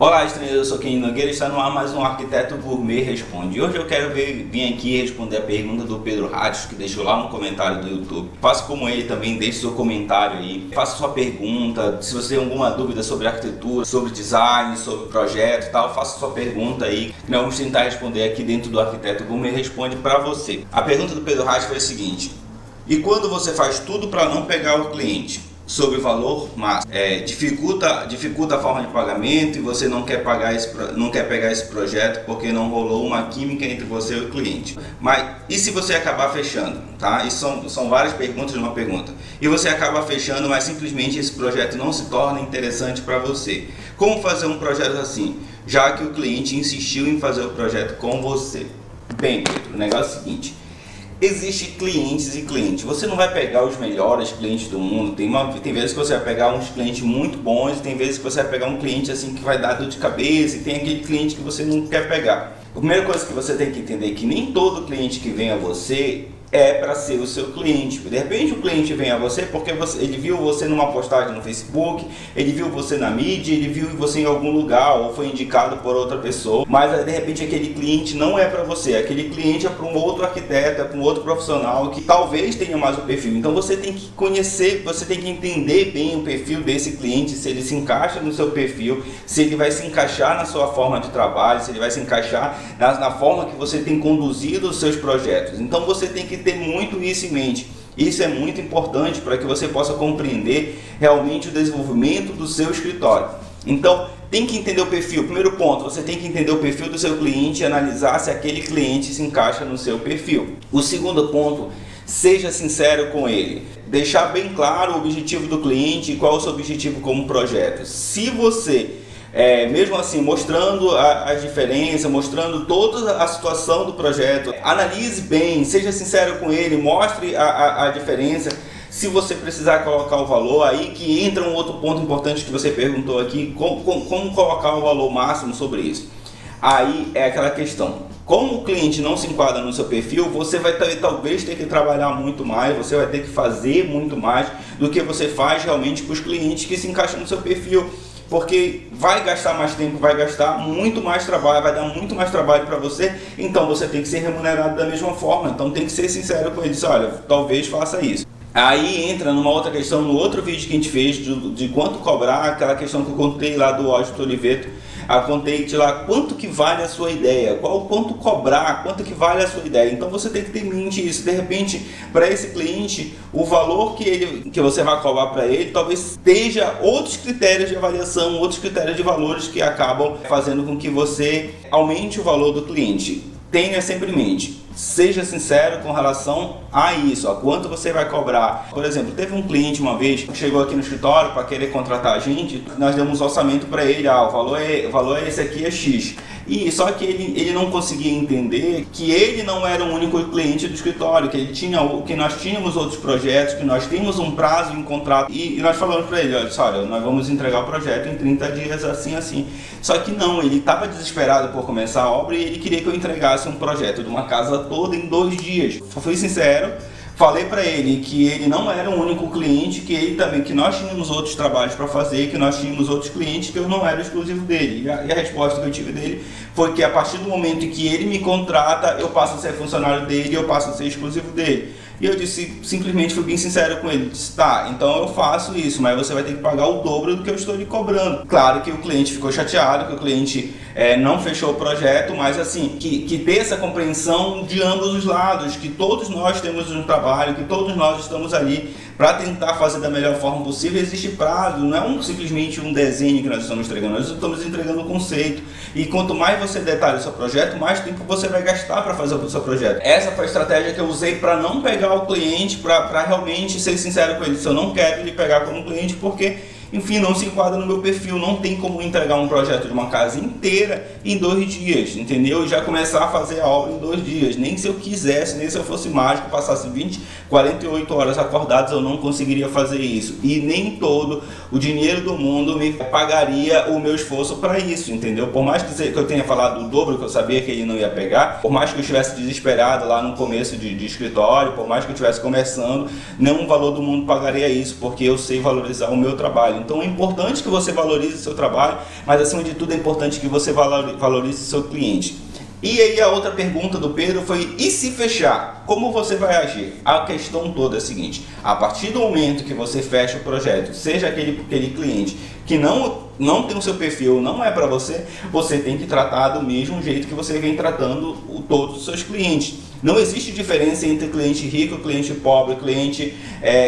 Olá, estranheiros, eu sou Kenny Nogueira e está no ar mais um Arquiteto Gourmet Responde. Hoje eu quero vir aqui responder a pergunta do Pedro Rádios, que deixou lá no comentário do YouTube. Faça como ele também, deixe seu comentário aí, faça sua pergunta. Se você tem alguma dúvida sobre arquitetura, sobre design, sobre projeto e tal, faça sua pergunta aí, que nós vamos tentar responder aqui dentro do Arquiteto Gourmet Responde para você. A pergunta do Pedro Rádios foi a seguinte: e quando você faz tudo para não pegar o cliente? Sobre o valor máximo, dificulta a forma de pagamento e você não quer pegar esse projeto porque não rolou uma química entre você e o cliente. Mas e se você acabar fechando, tá? Isso são várias perguntas de uma pergunta. E você acaba fechando, mas simplesmente esse projeto não se torna interessante para você. Como fazer um projeto assim, já que o cliente insistiu em fazer o projeto com você? Bem, Pedro, o negócio é o seguinte: existem clientes e clientes. Você não vai pegar os melhores clientes do mundo. Tem vezes que você vai pegar uns clientes muito bons, tem vezes que você vai pegar um cliente assim que vai dar dor de cabeça, e tem aquele cliente que você não quer pegar. A primeira coisa que você tem que entender é que nem todo cliente que vem a você é para ser o seu cliente. De repente o cliente vem a você porque ele viu você numa postagem no Facebook, ele viu você na mídia, ele viu você em algum lugar ou foi indicado por outra pessoa, mas de repente aquele cliente não é para você, aquele cliente é para um outro arquiteto, é para um outro profissional que talvez tenha mais o perfil. Então você tem que conhecer, você tem que entender bem o perfil desse cliente, se ele se encaixa no seu perfil, se ele vai se encaixar na sua forma de trabalho, se ele vai se encaixar na forma que você tem conduzido os seus projetos. Então você tem que ter muito isso em mente. Isso é muito importante para que você possa compreender realmente o desenvolvimento do seu escritório. Então, tem que entender o perfil. Primeiro ponto, você tem que entender o perfil do seu cliente e analisar se aquele cliente se encaixa no seu perfil. O segundo ponto, seja sincero com ele. Deixar bem claro o objetivo do cliente e qual é o seu objetivo como projeto. Se você mesmo assim, mostrando as diferenças, mostrando toda a situação do projeto, analise bem, seja sincero com ele, mostre a diferença. Se você precisar colocar o valor, aí que entra um outro ponto importante que você perguntou aqui, como colocar o valor máximo sobre isso. Aí é aquela questão: como o cliente não se enquadra no seu perfil, você vai talvez ter que trabalhar muito mais, você vai ter que fazer muito mais do que você faz realmente com os clientes que se encaixam no seu perfil. Porque vai gastar mais tempo, vai gastar muito mais trabalho, vai dar muito mais trabalho para você, então você tem que ser remunerado da mesma forma. Então tem que ser sincero com eles: olha, talvez faça isso. Aí entra numa outra questão, no outro vídeo que a gente fez de quanto cobrar, aquela questão que eu contei lá do Washington Oliveto. Eu contei de lá quanto que vale a sua ideia, quanto cobrar, quanto que vale a sua ideia. Então você tem que ter em mente isso. De repente, para esse cliente, o valor que você vai cobrar para ele talvez esteja outros critérios de avaliação, outros critérios de valores que acabam fazendo com que você aumente o valor do cliente. Tenha sempre em mente, seja sincero com relação a isso, a quanto você vai cobrar. Por exemplo, teve um cliente uma vez que chegou aqui no escritório para querer contratar a gente, nós demos orçamento para ele, o valor é esse aqui, é X. E só que ele não conseguia entender que ele não era o único cliente do escritório, que nós tínhamos outros projetos, que nós tínhamos um prazo em contrato. E nós falamos para ele: olha, nós vamos entregar o projeto em 30 dias, assim. Só que não, ele estava desesperado por começar a obra e ele queria que eu entregasse um projeto de uma casa toda em 2 dias. Fui sincero, falei para ele que ele não era o único cliente, que nós tínhamos outros trabalhos para fazer, que nós tínhamos outros clientes, que eu não era exclusivo dele. E a resposta que eu tive dele foi que a partir do momento que ele me contrata, eu passo a ser funcionário dele, eu passo a ser exclusivo dele. E eu simplesmente fui bem sincero com ele. Disse: tá, então eu faço isso, mas você vai ter que pagar o dobro do que eu estou lhe cobrando. Claro que o cliente ficou chateado, que o cliente não fechou o projeto, mas assim, que ter essa compreensão de ambos os lados, que todos nós temos um trabalho, que todos nós estamos ali para tentar fazer da melhor forma possível. Existe prazo, não é simplesmente um desenho que nós estamos entregando, nós estamos entregando um conceito. E quanto mais você detalha o seu projeto, mais tempo você vai gastar para fazer o seu projeto. Essa foi a estratégia que eu usei para não pegar o cliente, para realmente ser sincero com ele. Se eu não quero ele pegar como cliente, porque enfim, não se enquadra no meu perfil, não tem como entregar um projeto de uma casa inteira em 2 dias, entendeu? E já começar a fazer a obra em 2 dias, nem se eu quisesse, nem se eu fosse mágico, passasse 48 horas acordadas, eu não conseguiria fazer isso, e nem todo o dinheiro do mundo me pagaria o meu esforço para isso, entendeu? Por mais que eu tenha falado o dobro, que eu sabia que ele não ia pegar, por mais que eu estivesse desesperado lá no começo de escritório, por mais que eu estivesse começando, nenhum valor do mundo pagaria isso, porque eu sei valorizar o meu trabalho. Então é importante que você valorize o seu trabalho, mas acima de tudo é importante que você valorize o seu cliente. E aí a outra pergunta do Pedro foi: e se fechar? Como você vai agir? A questão toda é a seguinte: a partir do momento que você fecha o projeto, seja aquele cliente que não tem o seu perfil, não é para você, você tem que tratar do mesmo jeito que você vem tratando todos os seus clientes. Não existe diferença entre cliente rico, cliente pobre, cliente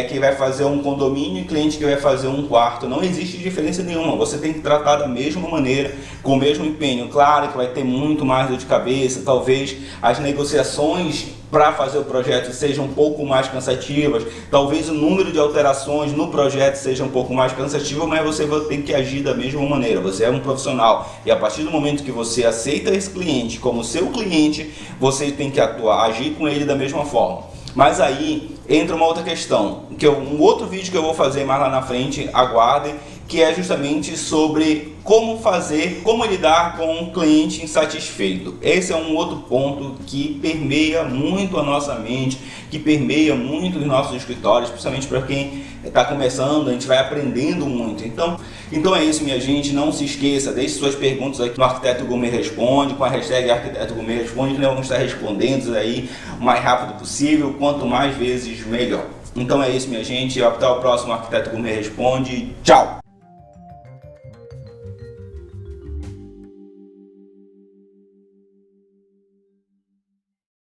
que vai fazer um condomínio e cliente que vai fazer um quarto. Não existe diferença nenhuma. Você tem que tratar da mesma maneira, com o mesmo empenho. Claro que vai ter muito mais dor de cabeça, talvez as negociações para fazer o projeto sejam um pouco mais cansativas, talvez o número de alterações no projeto seja um pouco mais cansativo, mas você vai ter que agir da mesma maneira. Você é um profissional e a partir do momento que você aceita esse cliente como seu cliente, você tem que agir com ele da mesma forma. Mas aí entra uma outra questão, um outro vídeo que eu vou fazer mais lá na frente, aguardem, que é justamente sobre como lidar com um cliente insatisfeito. Esse é um outro ponto que permeia muito a nossa mente, que permeia muito os nossos escritórios, principalmente para quem está começando, a gente vai aprendendo muito. Então é isso, minha gente, não se esqueça, deixe suas perguntas aqui no Arquiteto Gourmet Responde, com a hashtag Arquiteto Gourmet Responde, que nós vamos estar respondendo aí o mais rápido possível, quanto mais vezes melhor. Então é isso, minha gente, até o próximo Arquiteto Gourmet Responde, tchau!